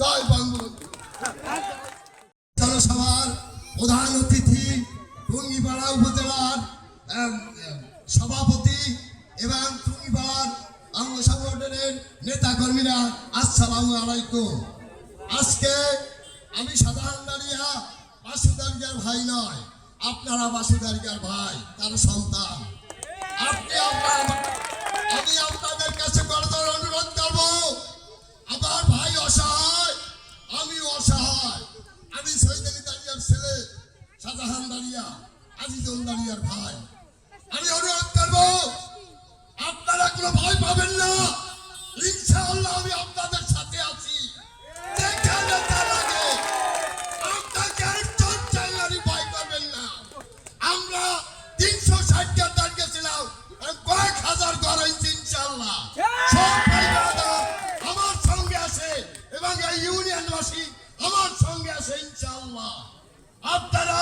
জয় বঙ্গবন্ধু। জনসভার প্রধান অতিথি টুঙ্গিপাড়া উপজেলার সভাপতি এবং টুঙ্গিপাড়ার অঙ্গ সংগঠনের নেতা কর্মীরা, আসসালামু আলাইকুম। আজকে আমি সাধারণ দাঁড়িয়া বাসুদারিয়ার ভাই নয়, আপনারা বাসুদারিয়ার ভাই, তার সন্তান। আমি আপনাদের কাছে করজোড়ে অনুরোধ করব, আমার ভাই অসহায়, আমি অসহায়। আমি শহীদ আলী দাঁড়িয়ার ছেলে, শাহজাহান দাঁড়িয়া, আজিজুল দাঁড়িয়ার ভাই। আমি অনুরোধ করব, আপনারা কোনো ভয় পাবেন না, ইনশাআল্লাহ আমি আপনাদের সাথে আছি। যেখানে তার আগে আপনাকে একজন চাইলারি ভয় করবেন না। আমরা 360 টার্গেট ছিলাম, কয়েক হাজার ঘর হয়েছে ইনশাআল্লাহ। সব ভাইরা আমার সঙ্গে আছে এবং এই ইউনিয়নবাসী আমার সঙ্গে আছে ইনশাআল্লাহ। আপনারা